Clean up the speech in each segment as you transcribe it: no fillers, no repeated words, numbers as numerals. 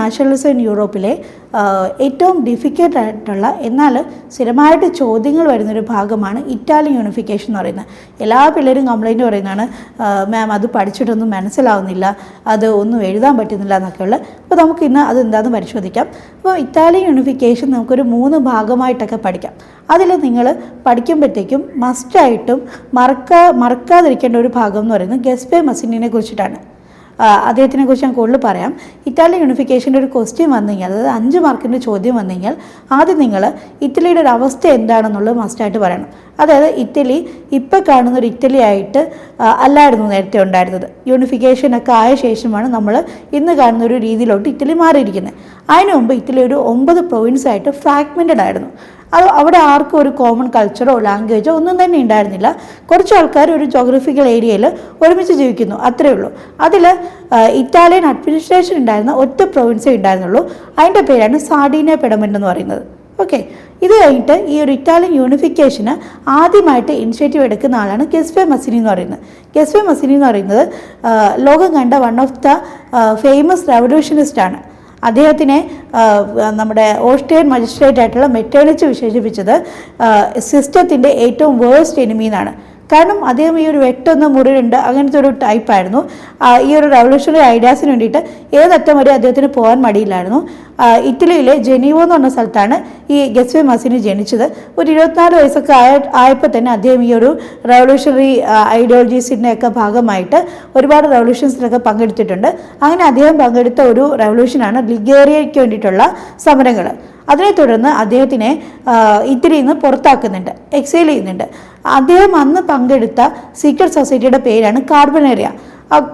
Nationalism in യൂറോപ്പിലെ ഏറ്റവും difficult ആയിട്ടുള്ള എന്നാൽ സ്ഥിരമായിട്ട് ചോദ്യങ്ങൾ വരുന്നൊരു ഭാഗമാണ് ഇറ്റാലിയൻ യൂണിഫിക്കേഷൻ എന്ന് പറയുന്നത്. എല്ലാ പിള്ളേരും കംപ്ലൈൻറ്റ് പറയുന്നതാണ്, മാം അത് പഠിച്ചിട്ടൊന്നും മനസ്സിലാവുന്നില്ല, അത് ഒന്നും എഴുതാൻ പറ്റുന്നില്ല എന്നൊക്കെയുള്ള. അപ്പോൾ നമുക്ക് ഇന്ന് അത് എന്താണെന്ന് പരിശോധിക്കാം. അപ്പോൾ ഇറ്റാലിയൻ യൂണിഫിക്കേഷൻ നമുക്കൊരു 3 ഭാഗമായിട്ടൊക്കെ പഠിക്കാം. അതിൽ നിങ്ങൾ പഠിക്കുമ്പോഴത്തേക്കും മസ്റ്റായിട്ടും മറക്കാതിരിക്കേണ്ട ഒരു ഭാഗം എന്ന് പറയുന്നത് ഗസ്പെ മസിനിനെ കുറിച്ചിട്ടാണ്. അദ്ദേഹത്തിനെ കുറിച്ച് ഞാൻ കൂടുതൽ പറയാം. ഇറ്റാലിയൻ യൂണിഫിക്കേഷൻ്റെ ഒരു ക്വസ്റ്റ്യൻ വന്നു കഴിഞ്ഞാൽ, അതായത് 5 മാർക്കിൻ്റെ ചോദ്യം വന്നു കഴിഞ്ഞാൽ ആദ്യം നിങ്ങൾ ഇറ്റലിയുടെ ഒരു അവസ്ഥ എന്താണെന്നുള്ളത് മസ്റ്റായിട്ട് പറയണം. അതായത് ഇറ്റലി ഇപ്പോൾ കാണുന്നൊരു ഇറ്റലി ആയിട്ട് അല്ലായിരുന്നു നേരത്തെ ഉണ്ടായിരുന്നത്. യൂണിഫിക്കേഷനൊക്കെ ആയ ശേഷമാണ് നമ്മൾ ഇന്ന് കാണുന്ന ഒരു രീതിയിലോട്ട് ഇറ്റലി മാറിയിരിക്കുന്നത്. അതിനു മുമ്പ് ഇറ്റലി ഒരു 9 പ്രൊവിൻസായിട്ട് ഫ്രാഗ്മെൻറ്റഡ് ആയിരുന്നു. അത് അവിടെ ആർക്കും ഒരു കോമൺ കൾച്ചറോ ലാംഗ്വേജോ ഒന്നും തന്നെ ഉണ്ടായിരുന്നില്ല. കുറച്ച് ആൾക്കാർ ഒരു ജോഗ്രഫിക്കൽ ഏരിയയിൽ ഒരുമിച്ച് ജീവിക്കുന്നു, അത്രയേ ഉള്ളൂ. അതിൽ ഇറ്റാലിയൻ അഡ്മിനിസ്ട്രേഷൻ ഉണ്ടായിരുന്ന ഒറ്റ പ്രൊവിൻസേ ഉണ്ടായിരുന്നുള്ളൂ. അതിൻ്റെ പേരാണ് സാർഡീനിയ പെഡമെൻ്റ് എന്ന് പറയുന്നത്. ഓക്കെ, ഇത് കഴിഞ്ഞിട്ട് ഈ ഒരു ഇറ്റാലിയൻ യൂണിഫിക്കേഷന് ആദ്യമായിട്ട് ഇനിഷ്യേറ്റീവ് എടുക്കുന്ന ആളാണ് ഗസ്പെ മസിനി എന്ന് പറയുന്നത്. ഗസ്പെ മസിനി എന്ന് പറയുന്നത് ലോകം കണ്ട വൺ ഓഫ് ദ ഫേമസ് റെവല്യൂഷനിസ്റ്റാണ്. അദ്ദേഹത്തിനെ നമ്മുടെ ഓസ്ട്രിയൻ മജിസ്ട്രേറ്റ് ആയിട്ടുള്ള മെറ്റേണിച്ച് വിശേഷിപ്പിച്ചത് സിസ്റ്റത്തിൻ്റെ ഏറ്റവും വേഴ്സ്റ്റ് എനിമി എന്നാണ്. കാരണം അദ്ദേഹം ഈ ഒരു വെട്ടൊന്ന് മുറിയുണ്ട് അങ്ങനത്തെ ഒരു ടൈപ്പായിരുന്നു. ഈ ഒരു റവല്യൂഷണറി ഐഡിയാസിന് വേണ്ടിയിട്ട് ഏതറ്റം വരെ അദ്ദേഹത്തിന് പോകാൻ മടിയില്ലായിരുന്നു. ഇറ്റലിയിലെ ജനീവോ എന്ന് പറഞ്ഞ സ്ഥലത്താണ് ഈ ഗസ്പെ മസിനി ജനിച്ചത്. ഒരു 24 വയസ്സൊക്കെ ആയപ്പോൾ തന്നെ അദ്ദേഹം ഈ ഒരു റവല്യൂഷണറി ഐഡിയോളജീസിൻ്റെയൊക്കെ ഭാഗമായിട്ട് ഒരുപാട് റവല്യൂഷൻസിലൊക്കെ പങ്കെടുത്തിട്ടുണ്ട്. അങ്ങനെ അദ്ദേഹം പങ്കെടുത്ത ഒരു റവല്യൂഷനാണ് ലിഗേറിയയ്ക്ക് വേണ്ടിയിട്ടുള്ള സമരങ്ങൾ. അതിനെ തുടർന്ന് അദ്ദേഹത്തിനെ ഇറ്റലിയിൽ നിന്ന് പുറത്താക്കുന്നുണ്ട്, എക്സൈൽ ചെയ്യുന്നുണ്ട്. അദ്ദേഹം അന്ന് പങ്കെടുത്ത സീക്രട്ട് സൊസൈറ്റിയുടെ പേരാണ് കാർബണേറിയ.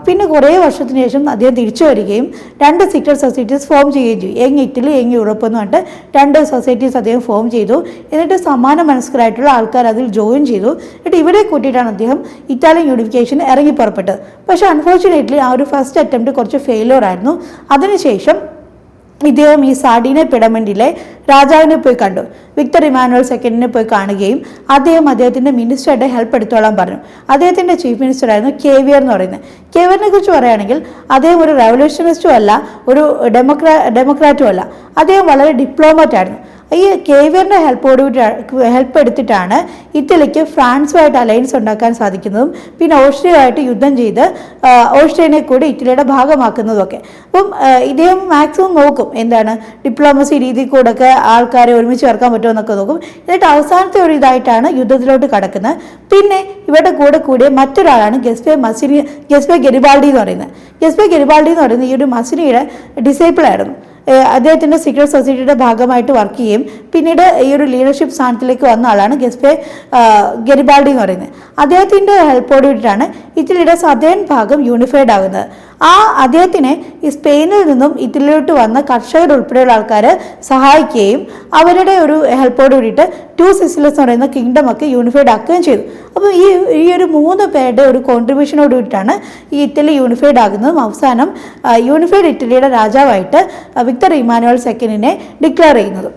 പിന്നെ കുറേ വർഷത്തിന് ശേഷം അദ്ദേഹം തിരിച്ചു വരികയും 2 സീക്രട്ട് സൊസൈറ്റീസ് ഫോം ചെയ്യുകയും ചെയ്തു. യങ് ഇറ്റലി, യങ് യൂറോപ്പ് എന്ന് പറഞ്ഞിട്ട് 2 സൊസൈറ്റീസ് അദ്ദേഹം ഫോം ചെയ്തു. എന്നിട്ട് സമാന മനസ്കരായിട്ടുള്ള ആൾക്കാർ അതിൽ ജോയിൻ ചെയ്തു. എന്നിട്ട് ഇവരെ കൂട്ടിയിട്ടാണ് അദ്ദേഹം ഇറ്റാലിയൻ യൂണിഫിക്കേഷൻ ഇറങ്ങി പുറപ്പെട്ടത്. പക്ഷേ അൺഫോർച്ചുനേറ്റ്ലി ആ ഒരു ഫസ്റ്റ് അറ്റംപ്റ്റ് കുറച്ച് ഫെയിലിയർ ആയിരുന്നു. അതിനുശേഷം ഇദ്ദേഹം ഈ സാർഡീനിയ പെഡമെൻറ്റിലെ രാജാവിനെ പോയി കണ്ടു. വിക്ടർ ഇമാനുവൽ സെക്കൻഡിനെ പോയി കാണുകയും അദ്ദേഹത്തിൻ്റെ മിനിസ്റ്ററുടെ ഹെൽപ്പ് എടുത്തോളാൻ പറഞ്ഞു. അദ്ദേഹത്തിൻ്റെ ചീഫ് മിനിസ്റ്ററായിരുന്നു കേവിയർ എന്ന് പറയുന്നത്. കേവിയറിനെ കുറിച്ച് പറയുകയാണെങ്കിൽ അദ്ദേഹം ഒരു റെവല്യൂഷനിസ്റ്റും അല്ല, ഒരു ഡെമോക്രാറ്റും അല്ല. അദ്ദേഹം വളരെ ഡിപ്ലോമാറ്റ് ആയിരുന്നു. ഈ കേവിയറിൻ്റെ ഹെൽപ്പ് എടുത്തിട്ടാണ് ഇറ്റലിക്ക് ഫ്രാൻസുമായിട്ട് അലയൻസ് ഉണ്ടാക്കാൻ സാധിക്കുന്നതും പിന്നെ ഓസ്ട്രിയയുമായിട്ട് യുദ്ധം ചെയ്ത് ഓസ്ട്രിയനെ കൂടി ഇറ്റലിയുടെ ഭാഗമാക്കുന്നതുമൊക്കെ. അപ്പം ഇദ്ദേഹം മാക്സിമം നോക്കും എന്താണ് ഡിപ്ലോമസി രീതിയിൽ കൂടെ ഒക്കെ ആൾക്കാരെ ഒരുമിച്ച് ചേർക്കാൻ പറ്റുമോ എന്നൊക്കെ നോക്കും. എന്നിട്ട് അവസാനത്തെ ഒരു ഇതായിട്ടാണ് യുദ്ധത്തിലോട്ട് കടക്കുന്നത്. പിന്നെ ഇവരുടെ കൂടെ കൂടിയ മറ്റൊരാളാണ് ഗസ്പെ ഗരിബാൾഡി എന്ന് പറയുന്നത്. ഗസ്പെ ഗരിബാൾഡി എന്ന് പറയുന്നത് ഈ ഒരു മസിനിയുടെ ഡിസൈപ്പിൾ ആയിരുന്നു. അദ്ദേഹത്തിൻ്റെ സീക്രട്ട് സൊസൈറ്റിയുടെ ഭാഗമായിട്ട് വർക്ക് ചെയ്യും. പിന്നീട് ഈ ഒരു ലീഡർഷിപ്പ് സ്ഥാനത്തിലേക്ക് വന്ന ആളാണ് ഗസ്പെ ഗരിബാൾഡി എന്ന് പറയുന്നത്. അദ്ദേഹത്തിൻ്റെ ഹെൽപ്പോട് കൂടിയിട്ടാണ് ഇറ്റലിയുടെ സദേൺ ഭാഗം യൂണിഫൈഡ് ആകുന്നത്. അദ്ദേഹത്തിനെ ഈ സ്പെയിനിൽ നിന്നും ഇറ്റലിയിലോട്ട് വന്ന കർഷകർ ഉൾപ്പെടെയുള്ള ആൾക്കാർ സഹായിക്കുകയും അവരുടെ ഒരു ഹെൽപ്പോട് കൂടിയിട്ട് 2 സിസിലസ് എന്ന് പറയുന്ന കിങ്ഡം ഒക്കെ യൂണിഫൈഡ് ആക്കുകയും ചെയ്തു. അപ്പോൾ ഈ ഒരു 3 പേരുടെ ഒരു കോൺട്രിബ്യൂഷനോട് കൂടിയിട്ടാണ് ഈ ഇറ്റലി യൂണിഫൈഡ് ആകുന്നതും അവസാനം യൂണിഫൈഡ് ഇറ്റലിയുടെ രാജാവായിട്ട് വിക്ടർ ഇമാനുവൽ സെക്കൻഡിനെ ഡിക്ലെയർ ചെയ്യുന്നതും.